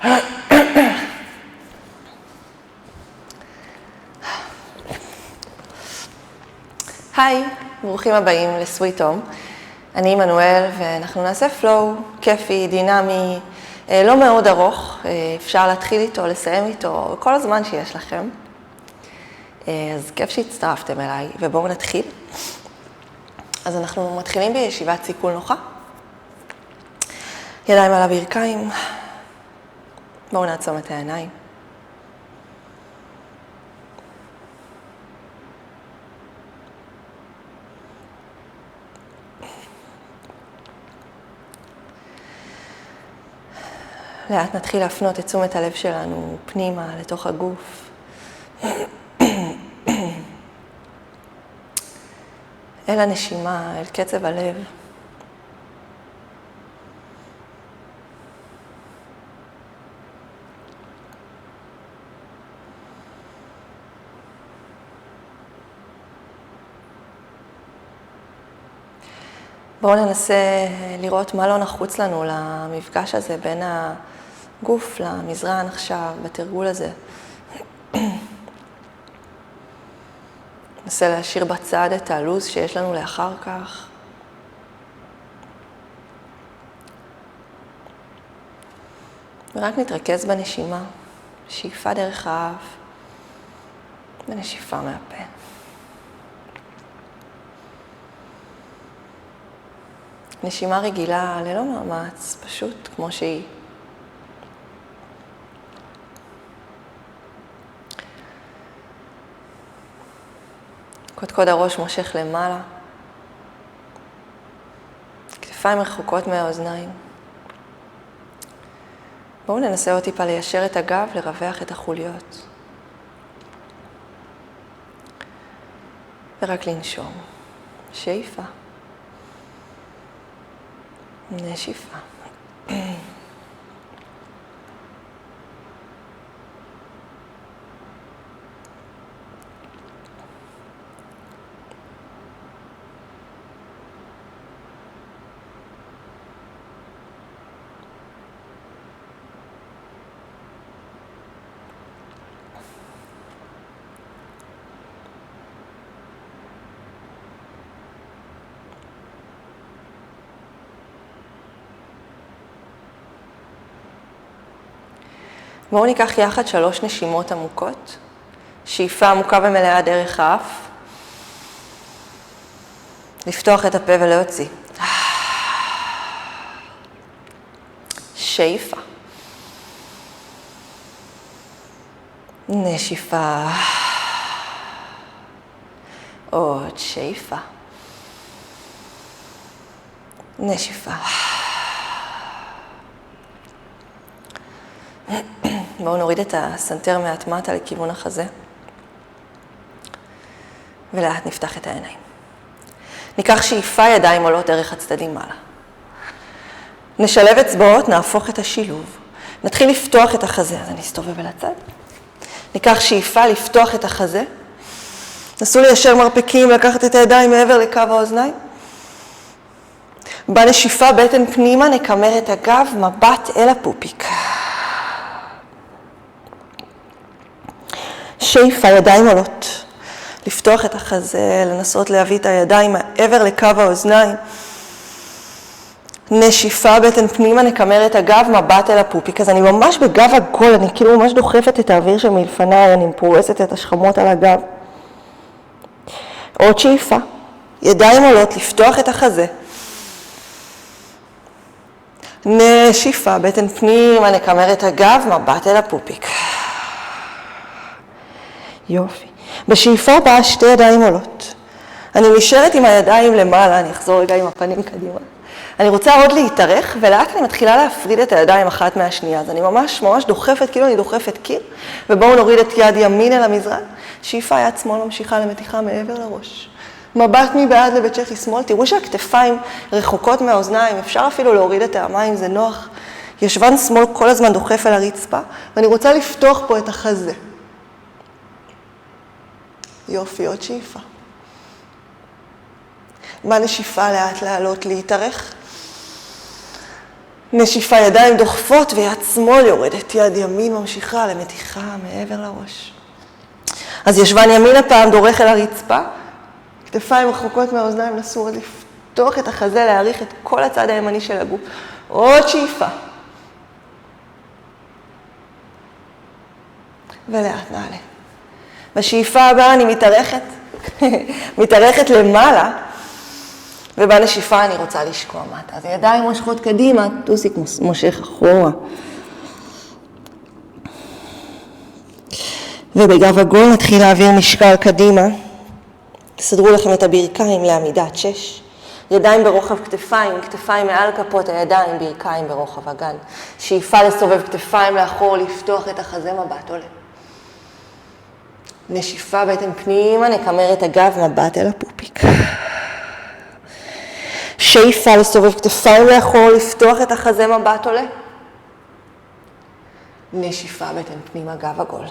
היי, ברוכים הבאים לסוויט הום. אני מנואל ואנחנו נעשה פלואו כיפי, דינמי, לא מאוד ארוך, אפשר להתחיל איתו, לסיים איתו, כל הזמן שיש לכם. אז כיף שהצטרפתם אליי, ובואו נתחיל. אז אנחנו מתחילים בישיבת סיכול נוחה. ידיים על הברכיים. בואו נעצום את העיניים. לאט נתחיל להפנות את תשומת הלב שלנו פנימה, לתוך הגוף. אל הנשימה, אל קצב הלב. בואו ננסה לראות מה לא נחוץ לנו למפגש הזה בין הגוף למזרן עכשיו, בתרגול הזה. ננסה להשאיר בצד את הלוז שיש לנו לאחר כך. ורק נתרכז בנשימה, שאיפה דרך האף ונשיפה מהפה. נשימה רגילה ללא מאמץ, פשוט כמו שהיא. קודקוד הראש מושך למעלה. כתפיים רחוקות מהאוזניים. בואו ננסה עוד טיפה ליישר את הגב, לרווח את החוליות. ורק לנשום. שאיפה. נשיפה. בואו ניקח יחד 3 נשימות עמוקות. שאיפה עמוקה ומלאה דרך האף. לפתוח את הפה ולהוציא. שאיפה. נשיפה. עוד שאיפה. נשיפה. בואו נוריד את הסנטר מעט מטה לכיוון החזה. ולאט נפתח את העיניים. ניקח שאיפה, ידיים עולות דרך הצדדים מעלה. נשלב אצבעות, נהפוך את השילוב. נתחיל לפתוח את החזה, אז אני אסתובב אל הצד. ניקח שאיפה, לפתוח את החזה. נסו ליישר מרפקים, לקחת את הידיים מעבר לקו האוזניים. בנשיפה, בטן פנימה, נקמר את הגב, מבט אל הפופיק. שאיפה, ידיים עולות. לפתוח את החזה, לנסות להביא את הידיים מעבר לקו האוזניים. נשיפה, בטן פנימה, נקמר את הגב, מבט אל הפופיק. אז אני ממש בגב עגול, אני כאילו ממש דוחפת את האוויר שמלפניי, אני פורסת את השכמות על הגב. עוד שאיפה, ידיים עולות, לפתוח את החזה. נשיפה, בטן פנימה, נקמר את הגב, מבט אל הפופיק. יופי. בשאיפה הבאה 2 ידיים עולות. אני נשארת עם הידיים למעלה, אני אחזור רגע עם הפנים קדימה. אני רוצה עוד להתארך, ולאט אני מתחילה להפריד את הידיים אחת מהשנייה. אז אני ממש דוחפת, כאילו אני דוחפת קיר, ובואו נוריד את יד ימין אל המזרן. שאיפה, יד שמאל ממשיכה למתיחה מעבר לראש. מבט מבעד לבית צ'כי שמאל, תראו שהכתפיים רחוקות מהאוזניים, אפשר אפילו להוריד את העמיים, זה נוח. ישבן שמאל כל הזמן דוחף אל הרצפה, ואני רוצה לפתוח פה את החזה. יופי, עוד שאיפה. בנשיפה לאט לעלות, להתארך. נשיפה, ידיים דוחפות ויד שמאל יורדת, יד ימין ממשיכה למתיחה מעבר לראש. אז ישבן ימין הפעם דורך אל הרצפה, כתפיים רחוקות מהאוזניים, נסו עד לפתוח את החזה, להאריך את כל הצד הימני של הגוף. עוד שאיפה. ולאט נעלה. בשאיפה הבאה אני מתארכת למעלה, ובנשיפה אני רוצה לשקוע מטה. אז ידיים מושכות קדימה, טוסיק מושך אחורה. ובגב עגול נתחיל להעביר משקל קדימה. תסדרו לכם את הברכיים לעמידת 6. ידיים ברוחב כתפיים, כתפיים מעל כפות הידיים, ברכיים ברוחב אגן. שאיפה לסובב כתפיים לאחור, לפתוח את החזה, מבט עולה. נשיפה בטן פנימה, נקמר את הגב, מבט אל הפופיק. שאיפה לסובב כתפיים לאחור, לפתוח את החזה, מבט עולה. נשיפה בטן פנימה, גב עגול.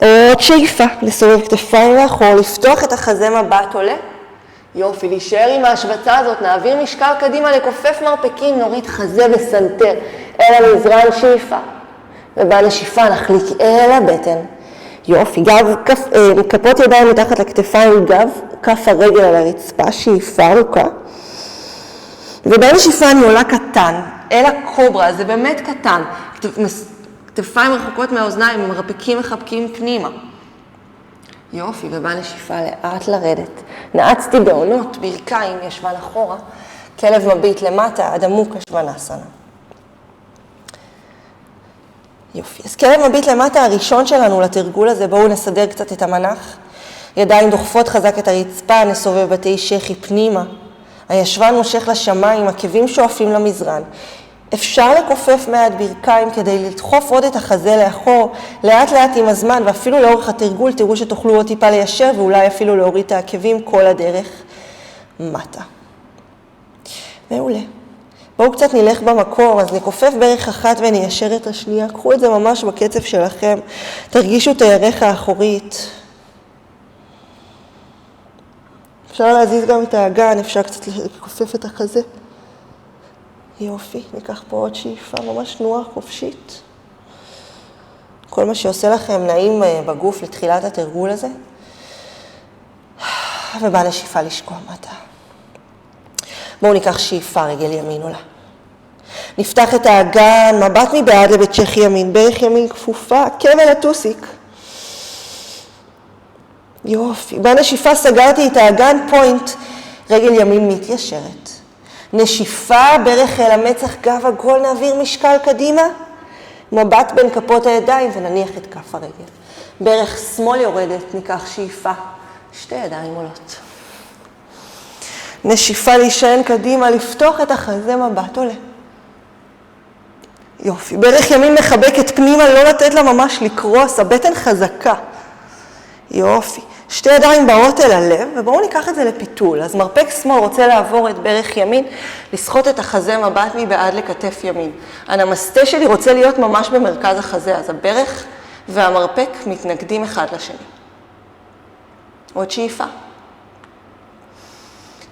עוד שאיפה לסובב כתפיים לאחור, לפתוח את החזה, מבט עולה. יופי, להישאר עם ההשבצה הזאת, נעביר משקל קדימה, לכופף מרפקים, נוריד חזה וסנטר אל המזרן, שאיפה. ובנשיפה נחליק אל הבטן. יופי, כפות ידיים מתחת לכתפיים, גב, כף הרגל על הרצפה, שאיפה ארוכה. ובנשיפה אני עולה קטן, אל הקוברה, זה באמת קטן. כתפיים רחוקות מהאוזניים, מרפקים מחבקים פנימה. יופי, ובנשיפה לאט לרדת. נעצתי בעונות, ברכיים, ישבן אחורה. כלב מביט למטה, עד עמוק ישבן אסנה. יופי, אז כלב מביט למטה הראשון שלנו לתרגול הזה, בואו נסדר קצת את המנח. ידיים דוחפות חזק את הרצפה, נסובב בתי שכי פנימה. הישבן מושך לשמיים, עקבים שואפים למזרן. אפשר לכופף מעט ברכיים כדי לדחוף עוד את החזה לאחור, לאט לאט עם הזמן, ואפילו לאורך התרגול תראו שתוכלו עוד טיפה ליישר, ואולי אפילו להוריד את העקבים כל הדרך מטה. מעולה. בואו קצת נלך במקור, אז נכופף ברך אחת וניישר את השנייה. קחו את זה ממש בקצב שלכם. תרגישו את הירך האחורית. אפשר להזיז גם את האגן, אפשר קצת לכופף את החזה. יופי, ניקח פה עוד שאיפה, ממש תנועה חופשית. כל מה שעושה לכם נעים בגוף לתחילת התרגול הזה. ובנשיפה לשקוע מטה. בואו ניקח שאיפה, רגל ימין עולה. נפתח את האגן, מבט מבעד לבית שכי ימין, ברך ימין כפופה, כבל הטוסיק. יופי, בנשיפה סגרתי את האגן, פוינט, רגל ימין מתיישרת. נשיפה, ברך אל המצח, גב עגול, נעביר משקל קדימה. מבט בין כפות הידיים ונניח את כף הרגל. ברך שמאל יורדת, ניקח שאיפה, שתי ידיים עולות. נשיפה להישען קדימה, לפתוח את החזה, מבט עולה. יופי, ברך ימין מחבקת פנימה, לא לתת לה ממש לקרוס, הבטן חזקה. יופי, שתי ידיים באות אל הלב, ובואו ניקח את זה לפיתול. אז מרפק שמאל רוצה לעבור את ברך ימין, לסחוט את החזה, מבט מבעד לכתף ימין. הנמסטה שלי רוצה להיות ממש במרכז החזה, אז הברך והמרפק מתנגדים אחד לשני. עוד שאיפה.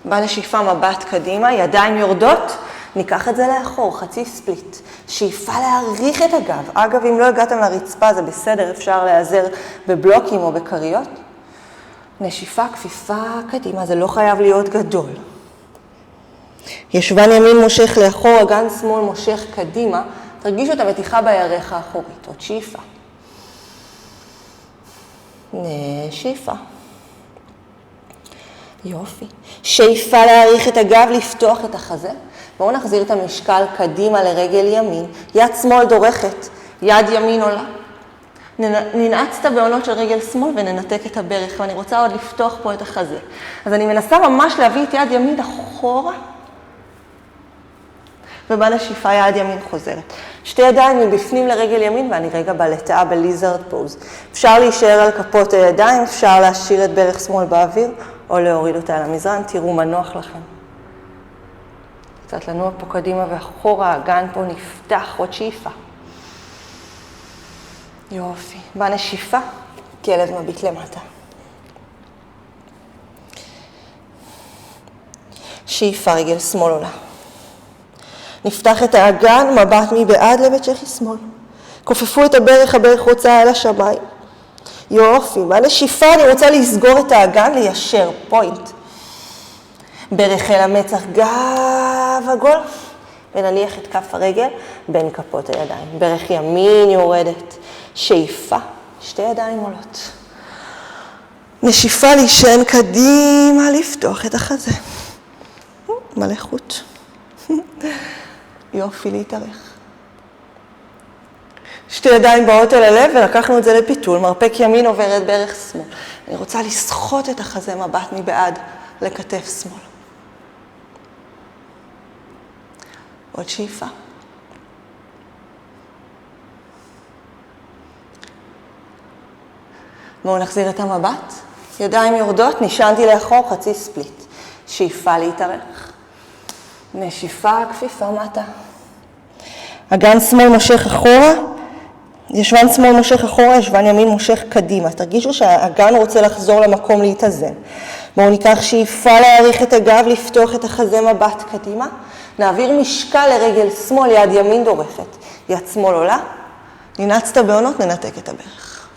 בנשיפה מבט קדימה, ידיים יורדות, ניקח את זה לאחור, חצי ספליט. שאיפה להאריך את הגב. אגב, אם לא הגעתם לרצפה, זה בסדר, אפשר להיעזר בבלוקים או בקריות. נשיפה, כפיפה קדימה, זה לא חייב להיות גדול. ישבן ימין מושך לאחור, אגן שמאל מושך קדימה. תרגישו את המתיחה בירך האחורית. עוד שאיפה. נשיפה. יופי. שאיפה להאריך את הגב, לפתוח את החזה. בואו נחזיר את המשקל קדימה לרגל ימין. יד שמאל דורכת, יד ימין עולה. ננעץ את הבעונות של רגל שמאל וננתק את הברך, ואני רוצה עוד לפתוח פה את החזה. אז אני מנסה ממש להביא את יד ימין אחורה, ובנשיפה יד ימין חוזרת. שתי ידיים מבפנים לרגל ימין, ואני רגע בלטאה בליזרד פוז. אפשר להישאר על כפות הידיים, אפשר להשאיר את ברך שמאל באוויר, או להוריד אותה על המזרן, תראו מה נוח לכם. קצת לנוע פה קדימה ואחורה, האגן פה נפתח, עוד שאיפה. יופי, בנשיפה, כלב מביט למטה. שאיפה, רגל שמאל עולה. נפתח את האגן, מבט מבעד לבית שכי שמאל. כופפו את הברך רוצה אל השמיים. יופי, בנשיפה אני רוצה לסגור את האגן, ליישר, פוינט. ברך אל המצח, גב עגול, ונניח את כף הרגל בין כפות הידיים. ברך ימין יורדת, שאיפה, שתי ידיים עולות. נשיפה להישען קדימה, לפתוח את החזה. מלא חוט. יופי, להתארך. שתי ידיים באות אל הלב ולקחנו את זה לפיתול. מרפק ימין עובר את ברך שמאל. אני רוצה לסחוט את החזה, מבט מבעד לכתף שמאל. עוד שאיפה. בואו נחזיר את המבט. ידיים יורדות, נשענתי לאחור, חצי ספליט. שאיפה להתארך. נשיפה, כפיפה מטה. אגן שמאל מושך אחורה, ישבן שמאל מושך אחורה, ישבן ימין מושך קדימה. תרגישו שהאגן רוצה לחזור למקום להתאזן. בואו ניקח שאיפה להאריך את הגב, לפתוח את החזה מבט קדימה. נעביר משקל לרגל שמאל, יד ימין דורכת. יד שמאל עולה, ננעצת בעונות, ננתק את הברך.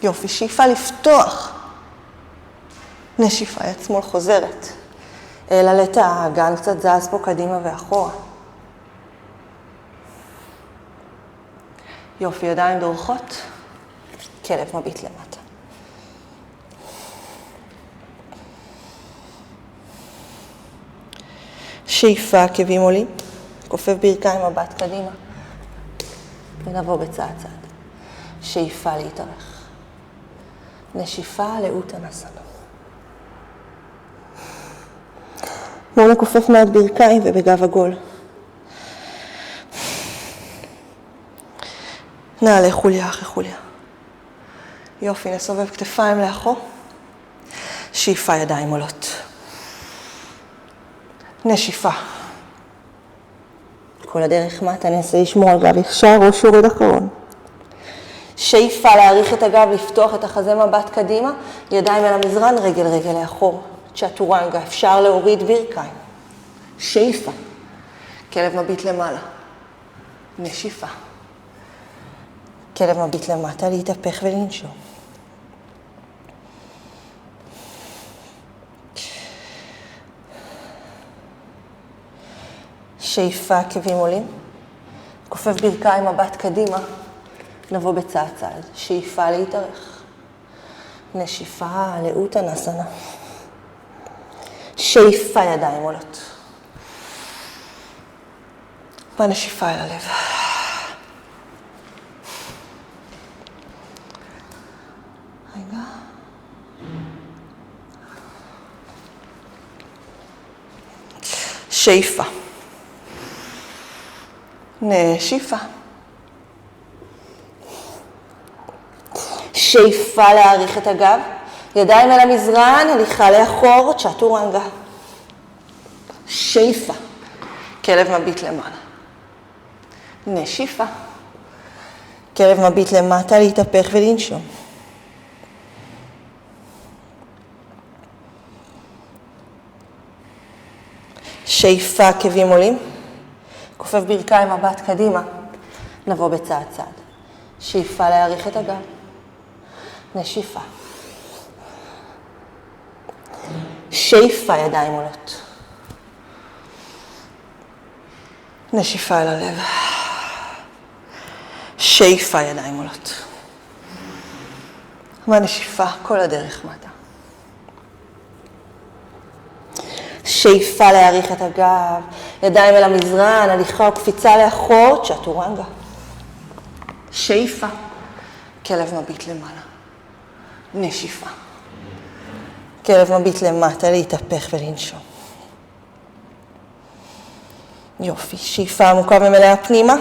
יופי, שאיפה לפתוח. נשיפה, יד שמאל חוזרת. העללת האגן קצת זז פה קדימה ואחורה. יופי, ידיים דורכות. כלב מביט למטה. שאיפה, עקבים עולים. כופף ברכיים, מבט קדימה. ונבוא בצעד צעד. שאיפה להתארך. נשיפה, לאוטנסנה. בואו נכופף מעט ברכיים ובגב עגול. נעלה חוליה אחרי חוליה. יופי, נסובב כתפיים לאחור. שאיפה, ידיים עולות. נשיפה. כל הדרך מטה, ננסה לשמור על גב ישר, ראש יורד אחרון. שאיפה, להאריך את הגב, לפתוח את החזה מבט קדימה, ידיים אל המזרן, רגל רגל לאחור. צ'טורנגה, אפשר להוריד ברכיים. שאיפה. כלב מביט למעלה. נשיפה. כלב מביט למטה, להתהפך ולנשום. שאיפה, עקבים עולים. כופף ברכיים, מבט קדימה. נבוא בצעד צעד. שאיפה, להתארך. נשיפה, לאוטנסנה. שאיפה, ידיים עולות. בנשיפה אל הלב. רגע. שאיפה. נשיפה. שאיפה, להאריך את הגב. ידיים אל המזרן, הליכה לאחור, צ'טורנגה. שאיפה. כלב מביט למעלה. נשיפה. כלב מביט למטה, להתהפך ולנשום. שאיפה, עקבים עולים. כופף ברכיים, מבט קדימה. נבוא בצעד צעד. שאיפה, להאריך את הגב. נשיפה. שאיפה, ידיים עולות. נשיפה אל הלב. שאיפה, ידיים עולות. והנשיפה, כל הדרך מטה. שאיפה, להאריך את הגב. ידיים אל המזרן, הליכה או קפיצה לאחור, צ'טורנגה. שאיפה. כלב מביט למעלה. נשיפה. כלב מביט למטה, להתהפך ולנשום. יופי, שאיפה עמוקה ומלאה פנימה.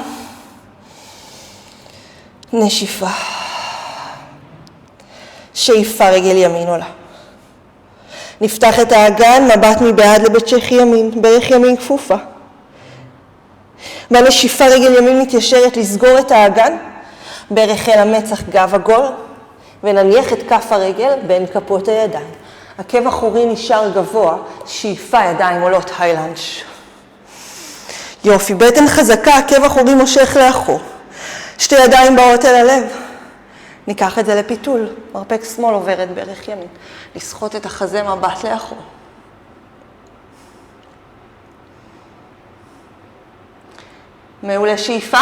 נשיפה. שאיפה, רגל ימין עולה. נפתח את האגן, מבט מבעד לבית שכי ימין, ברך ימין כפופה. בנשיפה, רגל ימין מתיישרת, לסגור את האגן, ברך אל המצח, גב עגול, ונניח את כף הרגל בין כפות הידיים. עקב אחורי נשאר גבוה, שאיפה, ידיים עולות, היילנג'. יופי, בטן חזקה, עקב אחורי מושך לאחור. שתי ידיים באות אל הלב. ניקח את זה לפיתול. מרפק שמאל עובר את ברך ימין. לסחוט את החזה מבט לאחור. מעולה, שאיפה.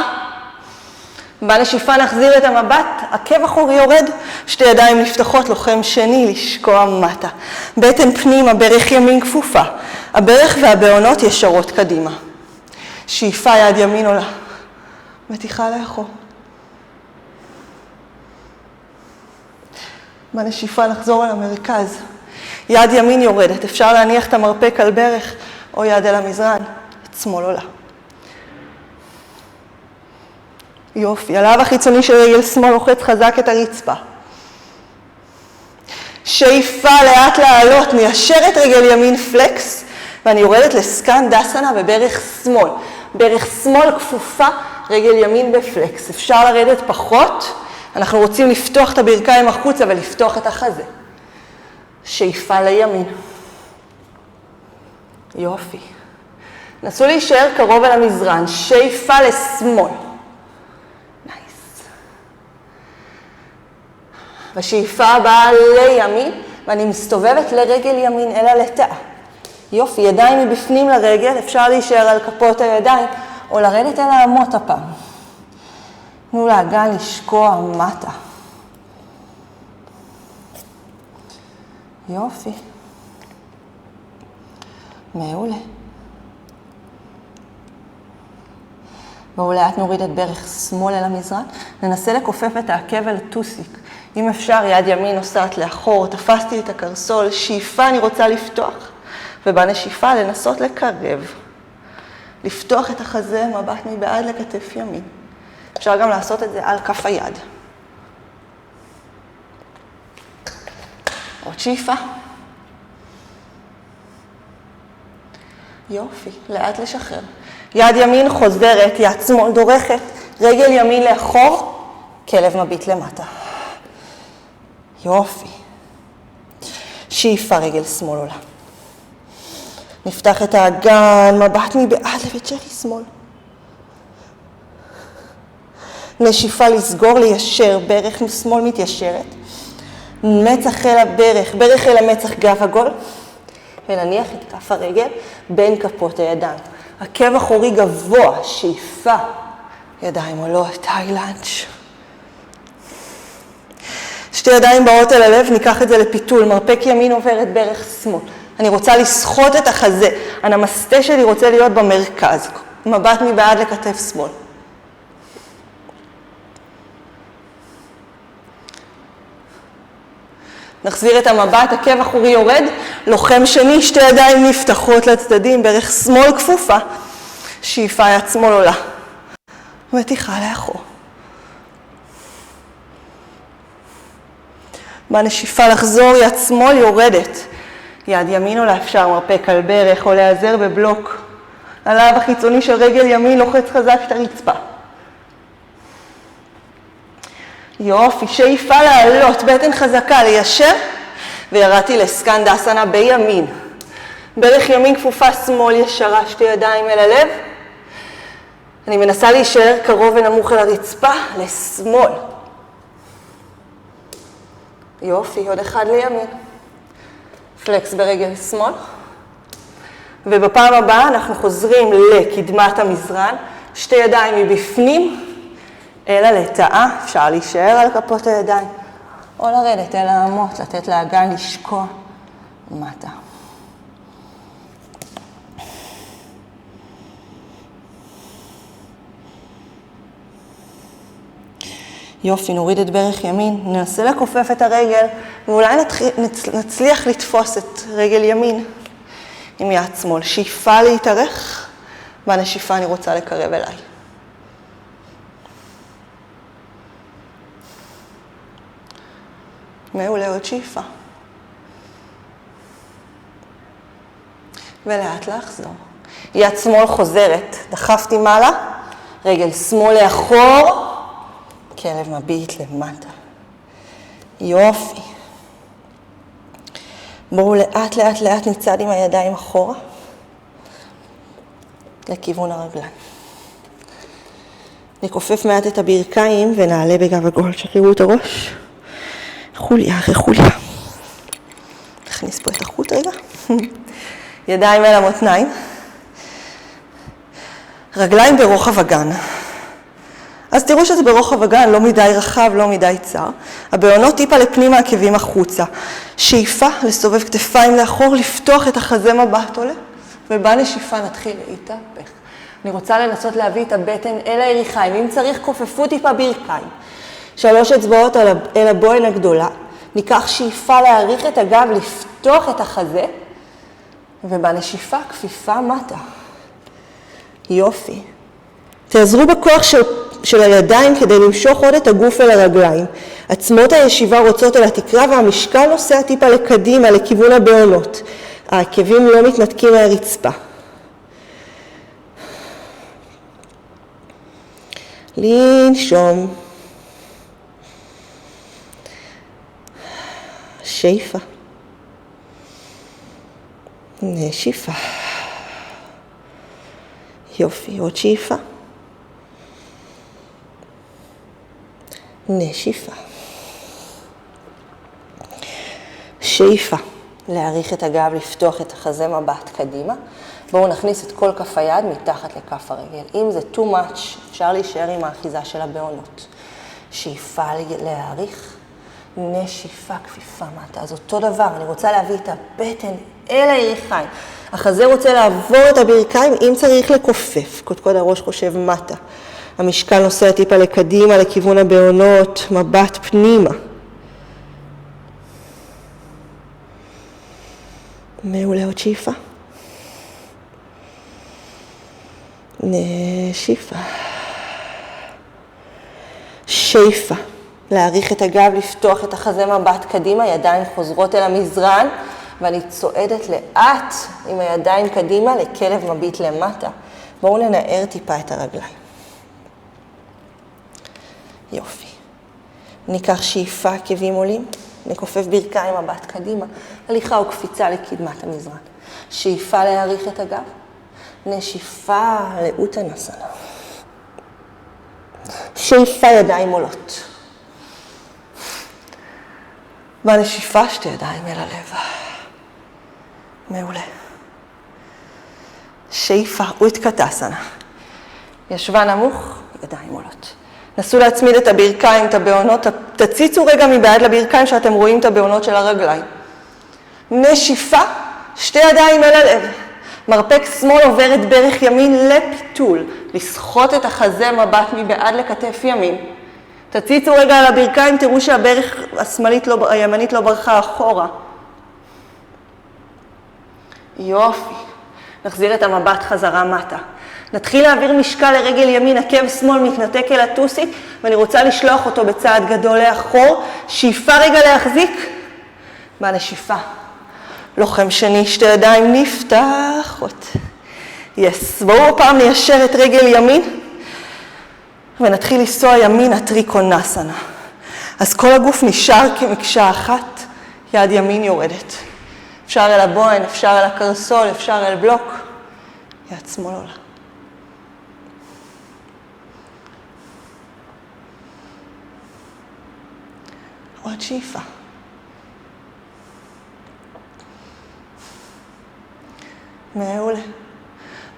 בנשיפה נחזיר את המבט, עקב אחורי יורד, שתי ידיים נפתחות, לוחם שני, לשקוע מטה. בטן פנימה, ברך ימין כפופה. הברך והבעונות ישרות קדימה. שאיפה, יד ימין עולה. מתיחה לאחור. בנשיפה נחזור אל המרכז. יד ימין יורדת, אפשר להניח את המרפק על ברך או יד אל המזרן. את שמאל עולה. יופי, הלב החיצוני של רגל שמאל לוחץ חזק את הרצפה. שאיפה לאט לעלות, ניישר את רגל ימין פלקס, ואני יורדת לסקנדסנה בברך שמאל. ברך שמאל כפופה, רגל ימין בפלקס. אפשר לרדת פחות, אנחנו רוצים לפתוח את הברכיים החוצה ולפתוח את החזה. שאיפה לימין. יופי. נסו להישאר קרוב אל המזרן, שאיפה לשמאל. בשאיפה הבאה לימין, ואני מסתובבת לרגל ימין אל הלטאה. יופי, ידיים מבפנים לרגל, אפשר להישאר על כפות הידיים, או לרדת אל האמות הפעם. תנו לאגן לשקוע מטה. יופי. מעולה. בואו לאט נוריד את ברך שמאל אל המזרן, ננסה לכופף את העקב אל טוסיק. אם אפשר, יד ימין נוסעת לאחור, תפסתי את הקרסול, שאיפה אני רוצה לפתוח, ובנשיפה לנסות לקרב. לפתוח את החזה, מבט מבעד לכתף ימין. אפשר גם לעשות את זה על כף היד. עוד שאיפה. יופי, לאט לשחרר. יד ימין חוזרת, יד שמאל דורכת, רגל ימין לאחור, כלב מביט למטה. יופי. שאיפה רגל שמאל עולה. נפתח את האגן, מבט מבעד לבצ'רי שמאל. נשיפה לסגור, ליישר, ברך משמאל מתיישרת. מצח אל הברך, ברך אל המצח גב עגול. ולהניח את כף הרגל בין כפות הידיים. עקב אחורי גבוה, שאיפה. ידיים עולות, היילנץ'. שתי ידיים באות אל הלב, ניקח את זה לפיתול. מרפק ימין עובר את ברך שמאל. אני רוצה לסחוט את החזה. הנמסטה שלי רוצה להיות במרכז. מבט מבעד לכתף שמאל. נחזיר את המבט, עקב אחורי יורד, לוחם שני, שתי ידיים נפתחות לצדדים, ברך שמאל כפופה, שאיפה יד שמאל עולה, מתיחה לאחור. בנשיפה לחזור, יד שמאל יורדת, יד ימין עולה, אפשר מרפק על ברך או להיעזר בבלוק. הלב החיצוני של רגל ימין לוחץ חזק את הרצפה. יופי, שאיפה לעלות, בטן חזקה, ליישר, וירדתי לסקנדסנה בימין. ברך ימין כפופה, שמאל ישרה, שתי ידיים אל הלב. אני מנסה להישאר קרוב ונמוך אל הרצפה, לשמאל. יופי, עוד אחד לימין. פלקס ברגל שמאל. ובפעם הבאה אנחנו חוזרים לקדמת המזרן, שתי ידיים מבפנים, אל הלטאה, אפשר להישאר על כפות הידיים, או לרדת אל האמות, לתת לאגן לשקוע מטה. יופי, נוריד את ברך ימין, ננסה לכופף את הרגל, ואולי נצליח לתפוס את רגל ימין עם יד שמאל. שאיפה להתארך, והנשיפה אני רוצה לקרב אליי. מעולה, עוד שאיפה. ולאט לחזור. יד שמאל חוזרת, דחפתי מעלה, רגל שמאל לאחור, כלב מביט למטה. יופי. בואו לאט לאט לאט נצעד עם הידיים אחורה. לכיוון הרגליים. נכופף מעט את הברכיים ונעלה בגב עגול. שחררו את הראש. חוליה אחרי חוליה. נכניס פה את החוט רגע. ידיים אל המותניים. רגליים ברוחב אגן. אז תראו שזה ברוחב אגן, לא מדי רחב, לא מדי צר. הבעונות טיפה לפנימה, עקבים החוצה. שאיפה לסובב כתפיים לאחור, לפתוח את החזה מבט עולה, ובנשיפה נתחיל להתהפך. אני רוצה לנסות להביא את הבטן אל הירכיים. אם צריך, כופפו טיפה ברכיים. 3 אצבעות אל הבוהן הגדולה. ניקח שאיפה להאריך את הגב, לפתוח את החזה, ובנשיפה כפיפה מטה. יופי. תעזרו בכוח של הידיים כדי למשוך עוד את הגוף אל הרגליים. עצמות הישיבה רוצות אל התקרה והמשקל נוסע טיפה לקדימה, לכיוון הבעונות. העקבים לא מתנתקים מהרצפה. לנשום. שאיפה. נשיפה. יופי, עוד שאיפה. נשיפה. שאיפה. להאריך את הגב, לפתוח את החזה מבט קדימה. בואו נכניס את כל כף היד מתחת לכף הרגל. אם זה too much, אפשר להישאר עם האחיזה של הבעונות. שאיפה להאריך. נשיפה, כפיפה מטה. אז אותו דבר, אני רוצה להביא את הבטן אל הירכיים. החזה רוצה לעבור את הברכיים, אם צריך לכופף. קודקוד הראש חושב מטה. המשקל נוסע טיפה לקדימה, לכיוון הבעונות, מבט פנימה. מעולה, עוד שאיפה. נשיפה. שאיפה. להאריך את הגב, לפתוח את החזה מבט קדימה, ידיים חוזרות אל המזרן, ואני צועדת לאט עם הידיים קדימה לכלב מביט למטה. בואו ננער טיפה את הרגליים. יופי. ניקח שאיפה, עקבים עולים, נכופף ברכיים מבט קדימה, הליכה או קפיצה לקדמת המזרן. שאיפה להאריך את הגב, נשיפה לאוטנסנה. שאיפה ידיים עולות. בנשיפה 2 ידיים אל הלב. מעולה. שאיפה, אוטקטסנה. ישבה נמוך, ידיים עולות. נסו להצמיד את הברכיים, את הבעונות, תציצו רגע מבעד לברכיים שאתם רואים את הבעונות של הרגליים. נשיפה, 2 ידיים אל הלב. מרפק שמאל עובר את ברך ימין לפיתול. לסחוט את החזה מבט מבעד לכתף ימין. תציצו רגע על הברכיים, תראו שהברך הימנית לא ברחה אחורה. יופי. נחזיר את המבט חזרה מטה. נתחיל להעביר משקל לרגל ימין, עקב שמאל מתנתק אל הטוסית, ואני רוצה לשלוח אותו בצעד גדול לאחור. שאיפה רגע להחזיק. בנשיפה. לוחם שני, 2 ידיים נפתחות. יס. בואו פעם ניישר את רגל ימין, ונתחיל לנסוע ימינה, טריקונסנה. אז כל הגוף נשאר כמקשה אחת, יד ימין יורדת. אפשר אל הבוהן, אפשר אל הקרסול, אפשר אל בלוק. יד שמאל עולה. עוד שאיפה. מעולה.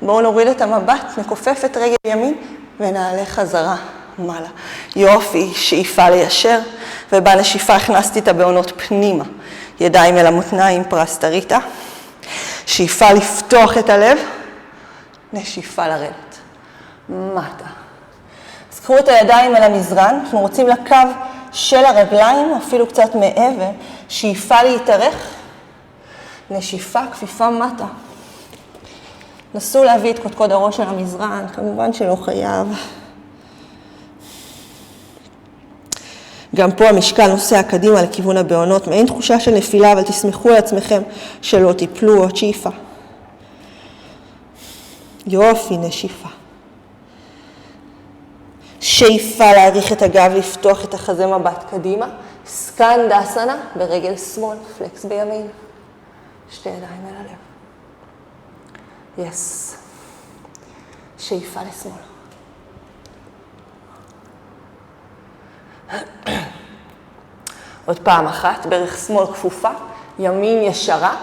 בואו נוריד את המבט, נכופף את רגל ימין ונעלה חזרה מעלה. יופי, שאיפה ליישר, ובנשיפה הכנסתי את הבעונות פנימה. ידיים אל המותניים, פרסטריטה. שאיפה לפתוח את הלב, נשיפה לרדת. מטה. אז קחו את הידיים אל המזרן, אנחנו רוצים לקו של הרגליים, אפילו קצת מעבר. שאיפה להתארך, נשיפה, כפיפה מטה. נסו להביא את קודקוד הראש של המזרן, כמובן שלא חייב. גם פה המשקל נוסע קדימה לכיוון הבעונות, מעין תחושה של נפילה, אבל תסמכו על עצמכם שלא תיפלו. עוד שאיפה. יופי, נשיפה. שאיפה להאריך את הגב, לפתוח את החזה מבט קדימה. סקנדסנה ברגל שמאל, פלקס בימין. 2 ידיים אל הלב. יס. שאיפה לשמאל. עוד פעם אחת, ברך שמאל כפופה, ימין ישרה,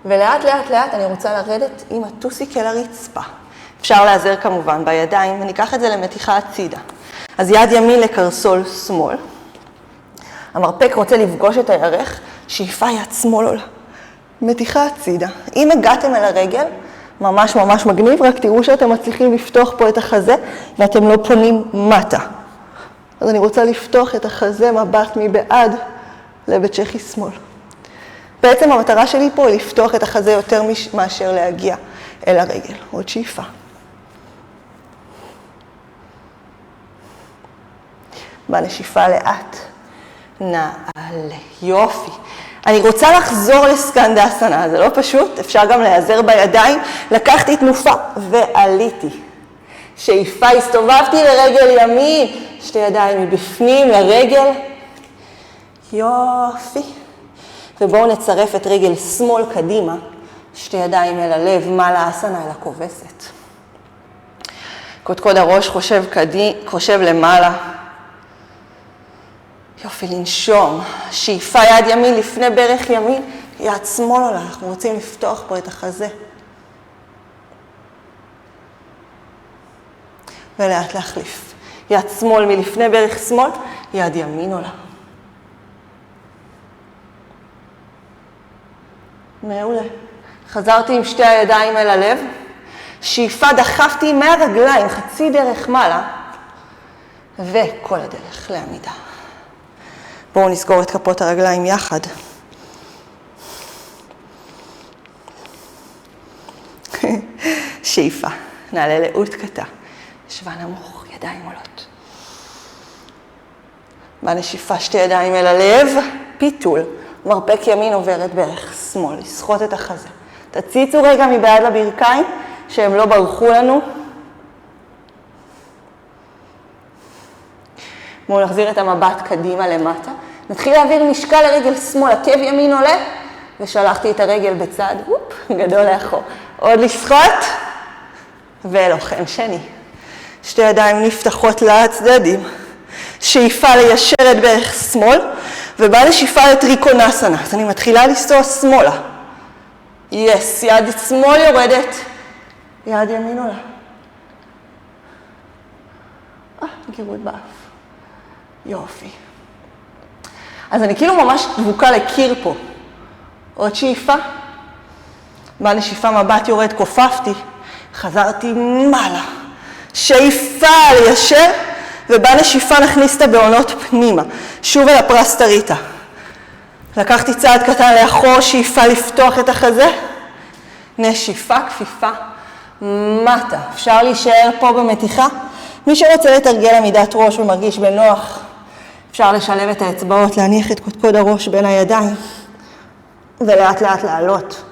ולאט לאט לאט אני רוצה לרדת עם הטוסיק אל הרצפה. אפשר לעזר כמובן בידיים, וניקח את זה למתיחה הצידה. אז יד ימין לקרסול שמאל. המרפק רוצה לפגוש את הירך, שאיפה יד שמאל עולה. מתיחה הצידה. אם הגעתם אל הרגל, ממש ממש מגניב, רק תראו שאתם מצליחים לפתוח פה את החזה, ואתם לא פונים מטה. אז אני רוצה לפתוח את החזה מבט מבעד לבית צ'כי שמאל. בעצם המטרה שלי פה היא לפתוח את החזה יותר מאשר להגיע אל הרגל. עוד שאיפה. בנשיפה לאט. נעלה. יופי. אני רוצה לחזור לסקנדסנה, זה לא פשוט, אפשר גם להיעזר בידיים. לקחתי תנופה ועליתי. שאיפה, הסתובבתי לרגל ימין, שתי ידיים מבפנים לרגל. יופי. ובואו נצרף את רגל שמאל קדימה, שתי ידיים אל הלב, מעלה אסנה אל הכובסת. קודקוד הראש חושב למעלה. יופי, לנשום. שאיפה יד ימין לפני ברך ימין, יד שמאל עולה. אנחנו רוצים לפתוח פה את החזה. ולאט להחליף. יד שמאל מלפני ברך שמאל, יד ימין עולה. מעולה. חזרתי עם שתי הידיים אל הלב. שאיפה דחפתי מהרגליים, חצי דרך מעלה. וכל הדרך לעמידה. בואו נסגור את כפות הרגליים יחד. שאיפה. נעלה לאות קטה. שווה נמוך, ידיים עולות. בנשיפה שתי ידיים אל הלב, פיתול. מרפק ימין עוברת ברך שמאל, לסחוט את החזה. תציצו רגע מבעד לברכיים, שהם לא ברחו לנו. בואו נחזיר את המבט קדימה למטה. נתחיל להעביר משקל לרגל שמאל, עקב ימין עולה, ושלחתי את הרגל בצד, גדול לאחור. עוד לסחוט, ולוחם שני. שתי ידיים נפתחות לצדדים. שאיפה ליישר את ברך שמאל, ובא לשאיפה לטריקונסנה. אז אני מתחילה לנסוע שמאלה. יס, יד שמאל יורדת, יד ימין עולה. גירות באף. יופי. אז אני כאילו ממש דבוקה לקיר פה. עוד שאיפה. בא לשאיפה מבט יורד, כופפתי. חזרתי מעלה. שאיפה ליישר, ובא לשאיפה נכניס את הבעונות פנימה. שוב אל הפרסטריטה. לקחתי צעד קטן לאחור, שאיפה לפתוח את החזה. נשיפה, כפיפה, מטה. אפשר להישאר פה במתיחה. מי שרוצה לתרגל עמידת ראש ומרגיש בנוח, אפשר לשלב את האצבעות, להניח את קודקוד הראש בין הידיים, ולאט לאט לעלות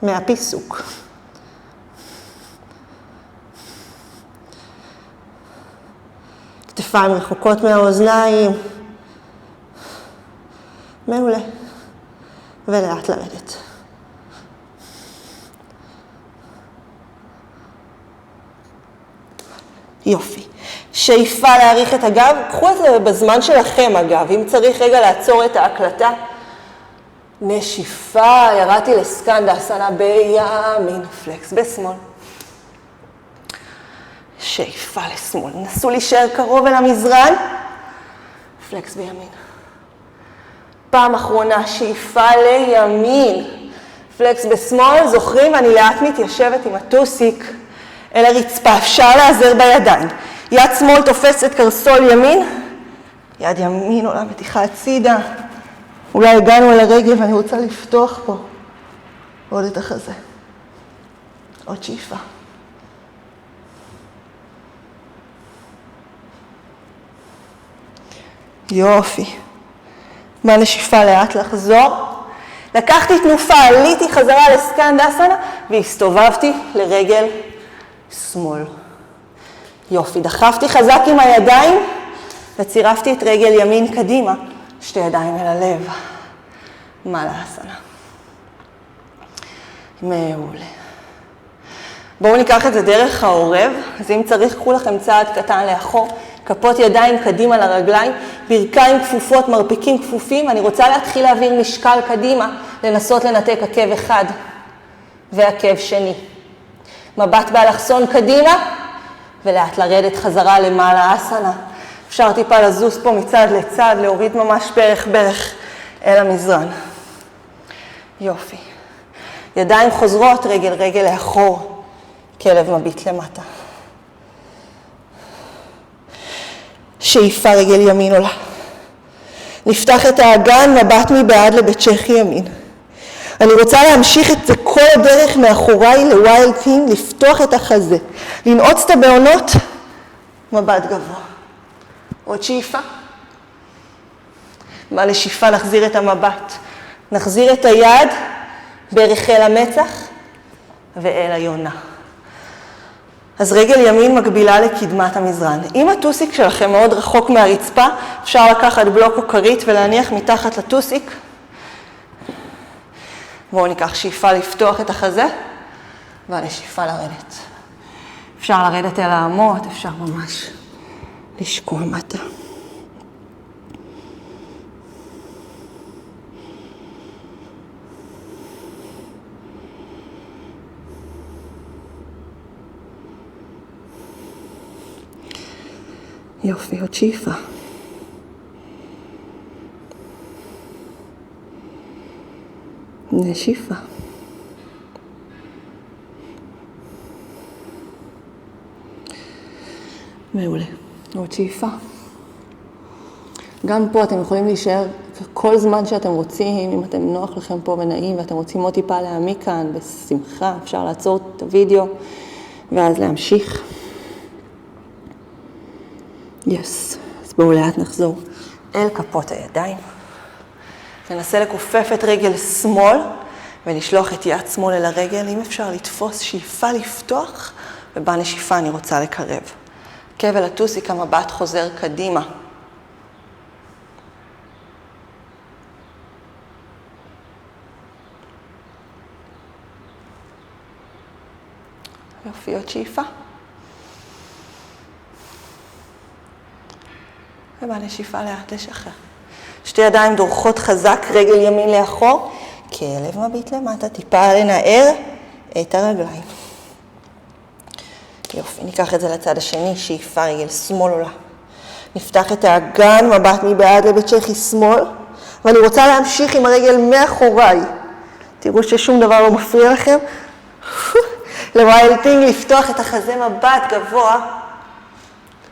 מהפיסוק. כתפיים רחוקות מהאוזניים. מעולה. ולאט לרדת. יופי. שאיפה להאריך את הגב. קחו את זה בזמן שלכם אגב. אם צריך רגע לעצור את ההקלטה. נשיפה, ירדתי לסקנדסנה בימין, פלקס בשמאל. שאיפה לשמאל. נסו להישאר קרוב אל המזרן. פלקס בימין. פעם אחרונה, שאיפה לימין. פלקס בשמאל, זוכרים? ואני לאט מתיישבת עם הטוסיק אל הרצפה. אפשר לעזר בידיים. יד שמאל תופסת קרסול ימין. יד ימין עולה מתיחה הצידה. אולי הגענו אל הרגל ואני רוצה לפתוח פה עוד את החזה. עוד שאיפה. יופי. בנשיפה לאט לחזור. לקחתי תנופה, עליתי חזרה לסקנדסנה והסתובבתי לרגל שמאל. יופי, דחפתי חזק עם הידיים וצירפתי את רגל ימין קדימה. שתי ידיים אל הלב. מעלה אסנה. מעולה. בואו ניקח את זה דרך העורב, אז אם צריך, קחו לכם צעד קטן לאחור, כפות ידיים קדימה לרגליים, ברכיים כפופות, מרפקים כפופים. אני רוצה להתחיל להעביר משקל קדימה, לנסות לנתק עקב אחד ועקב שני. מבט באלכסון קדימה, ולאט לרדת חזרה למעלה אסנה. אפשר טיפה לזוז פה מצד לצד, להוריד ממש ברך אל המזרן. יופי. ידיים חוזרות, רגל לאחור, כלב מביט למטה. שאיפה רגל ימין עולה. נפתח את האגן, מבט מבעד לבית צ'כי ימין. אני רוצה להמשיך את זה כל הדרך מאחוריי לוויילד פינג, לפתוח את החזה, לנעוץ את הבעונות, מבט גבוה. עוד שאיפה. מה לשאיפה? נחזיר את המבט. נחזיר את היד, ברך אל המצח ואל היונה. אז רגל ימין מקבילה לקדמת המזרן. אם הטוסיק שלכם מאוד רחוק מהרצפה, אפשר לקחת בלוק או כרית ולהניח מתחת לטוסיק. בואו ניקח שאיפה לפתוח את החזה, והנשיפה לרדת. אפשר לרדת אל האמות, אפשר ממש לשקוע מטה. יופי, עוד שאיפה. נשיפה. מעולה. עוד שאיפה. גם פה אתם יכולים להישאר כל זמן שאתם רוצים, אם אתם נוח לכם פה ונעים ואתם רוצים עוד טיפה להעמיק כאן, בשמחה, אפשר לעצור את הוידאו ואז להמשיך. יס. אז בואו לאט נחזור אל כפות הידיים. ננסה לכופף את רגל שמאל ולשלוח את יד שמאל אל הרגל. אם אפשר לתפוס שאיפה לפתוח, ובנשיפה אני רוצה לקרב. כבל הטוסיק, המבט חוזר קדימה. יופי, עוד שאיפה. ובנשיפה לאט לשחרר. שתי ידיים דורכות חזק, רגל ימין לאחור, כלב מביט למטה, טיפה לנער את הרגליים. יופי, ניקח את זה לצד השני, שאיפה רגל שמאל עולה. נפתח את האגן, מבט מבעד לבית צ'כי שמאל, ואני רוצה להמשיך עם הרגל מאחוריי. תראו ששום דבר לא מפריע לכם. לוויילד פינג, לפתוח את החזה, מבט גבוה,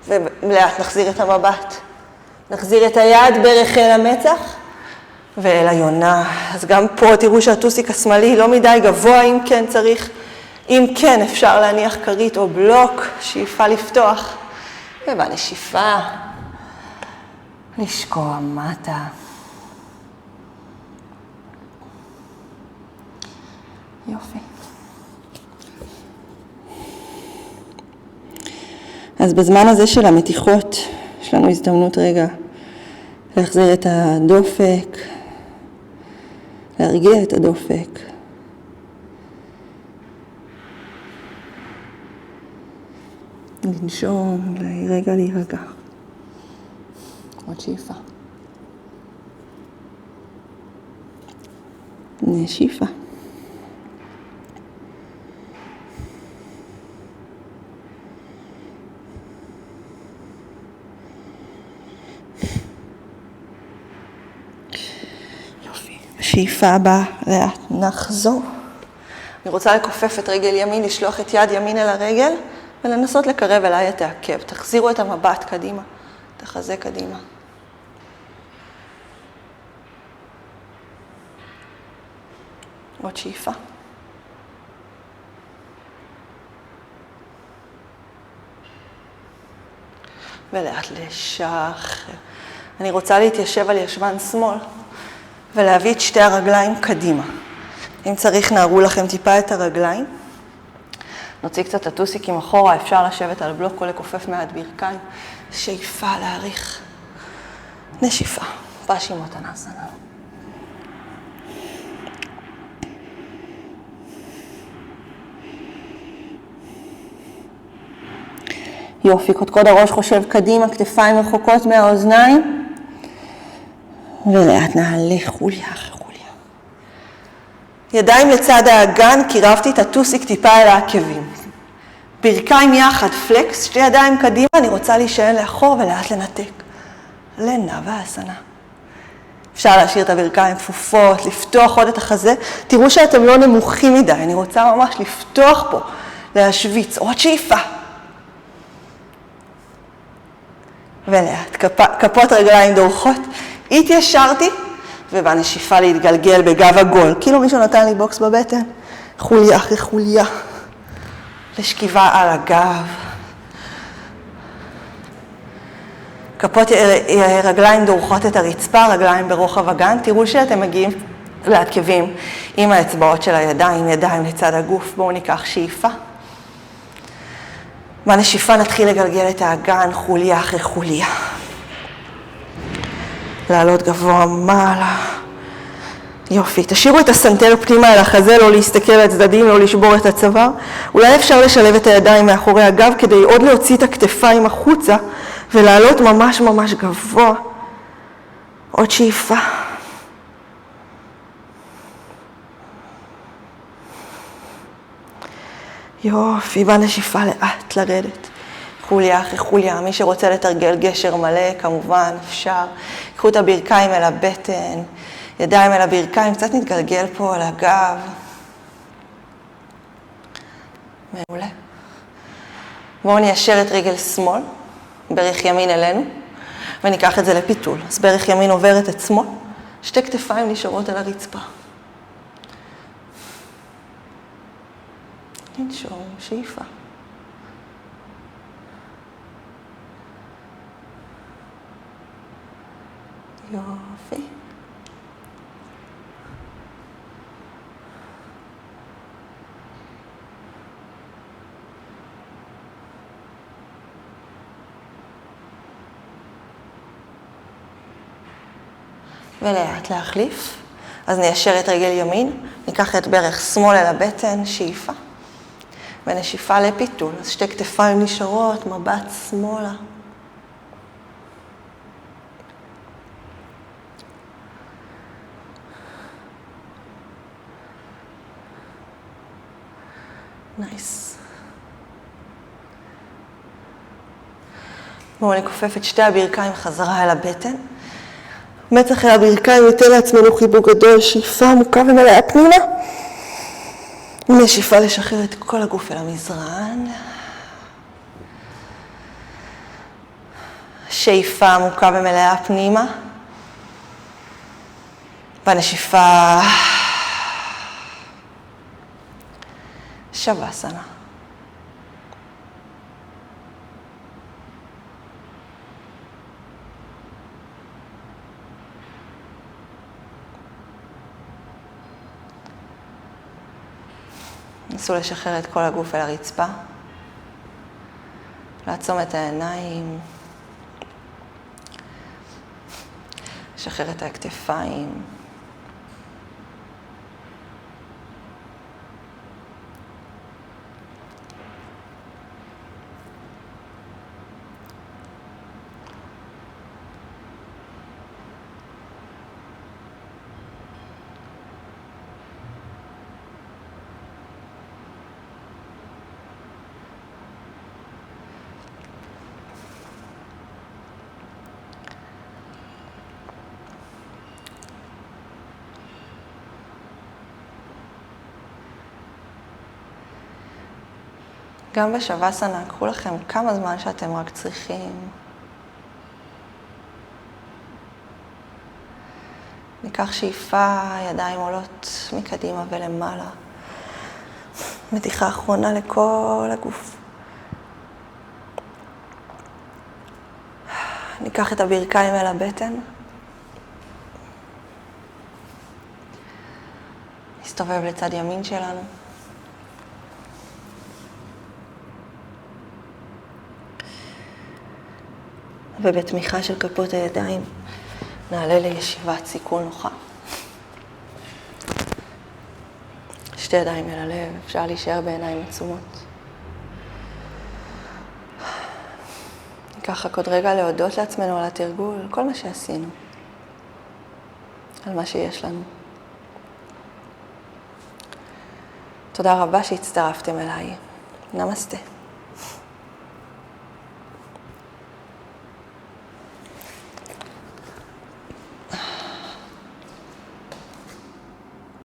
ולאט נחזיר את המבט. נחזיר את היד ברך אל המצח ואל היונה. אז גם פה תראו שהטוסיק השמאלי לא מדי גבוה, אם כן צריך, אם כן אפשר להניח כרית או בלוק, שאיפה לפתוח. ובנשיפה, לשקוע מטה. יופי. אז בזמן הזה של המתיחות, יש לנו הזדמנות רגע להחזיר את הדופק, להרגיע את הדופק. לנשום, רגע להירגע. עוד שאיפה. נשיפה. שאיפה הבאה, לאט נחזור. אני רוצה לכופף את רגל ימין, לשלוח את יד ימין אל הרגל, ולנסות לקרב אליי את העקב. תחזירו את המבט קדימה, תחזק קדימה. עוד שאיפה. ולאט לשחרר. אני רוצה להתיישב על ישבן שמאל, ולהביא את שתי הרגליים קדימה. אם צריך, נערו לכם טיפה את הרגליים. נוציא קצת את הטוסיקים אחורה, אפשר לשבת על בלוק או לכופף מעט ברכיים. שאיפה להאריך. נשיפה. פאשימוטנסנה. יופי, קודקוד הראש חושב קדימה, כתפיים רחוקות מהאוזניים. ולאט נעלה חוליה אחרי חוליה. ידיים לצד האגן, קירבתי את הטוסיק טיפה אל העקבים. ברכיים יחד, פלקס, שתי ידיים קדימה, אני רוצה להישען לאחור ולאט לנתק. לנאבאסנה. אפשר להשאיר את הברכיים כפופות, לפתוח עוד את החזה. תראו שאתם לא נמוכים מדי, אני רוצה ממש לפתוח פה, להשוויץ, עוד שאיפה. ולאט, כפות רגליים דורכות, התיישרתי, ובנשיפה להתגלגל בגב עגול. כאילו מישהו נתן לי בוקס בבטן, חוליה אחרי חוליה. לשכיבה על הגב. כפות רגליים דורכות את הרצפה, רגליים ברוחב אגן. תראו שאתם מגיעים לעקבים עם האצבעות של הידיים, ידיים לצד הגוף. בואו ניקח שאיפה. בנשיפה נתחיל לגלגל את האגן, חוליה אחרי חוליה. לעלות גבוה מעלה. יופי, תשאירו את הסנטר פנימה אל החזה, לא להסתכל על הצדדים, לא לשבור את הצוואר. אולי אפשר לשלב את הידיים מאחורי הגב כדי עוד להוציא את הכתפיים החוצה ולעלות ממש ממש גבוה. עוד שאיפה. יופי, בנשיפה לאט לרדת. חוליה אחרי חוליה, מי שרוצה לתרגל גשר מלא, כמובן אפשר. קחו את הברכיים אל הבטן. ידיים אל הברכיים, קצת נתגלגל פה על הגב. מעולה. בואו ניישר את רגל שמאל, ברך ימין אלינו, וניקח את זה לפיתול. אז ברך ימין עוברת את שמאל, שתי כתפיים נשארות על הרצפה. ננשום, שאיפה. יופי. ולאט להחליף. אז ניישר את רגל ימין, ניקח את ברך שמאל אל הבטן, שאיפה. ונשיפה לפיתול. אז שתי כתפיים נשארות, מבט שמאלה. נייס. בואו נכופף את שתי הברכיים חזרה אל הבטן. מצח אל הברכיים, ניתן לעצמנו חיבוק גדול, שאיפה עמוקה ומלאה פנימה. נשיפה לשחרר את כל הגוף אל המזרן. שאיפה עמוקה ומלאה פנימה. בנשיפה שבאסנה. נסו לשחרר את כל הגוף אל הרצפה. לעצום את העיניים. לשחרר את הכתפיים. גם בשבאסנה, קחו לכם כמה זמן שאתם רק צריכים. ניקח שאיפה, ידיים עולות מקדימה ולמעלה. מתיחה אחרונה לכל הגוף. ניקח את הברכיים אל הבטן. נסתובב לצד ימין שלנו. ובתמיכה של כפות הידיים נעלה לישיבת סיכון נוחה. שתי ידיים אל הלב, אפשר להישאר בעיניים עצומות. ככה עוד רגע להודות לעצמנו על התרגול, על כל מה שעשינו, על מה שיש לנו. תודה רבה שהצטרפתם אליי. נמסטה.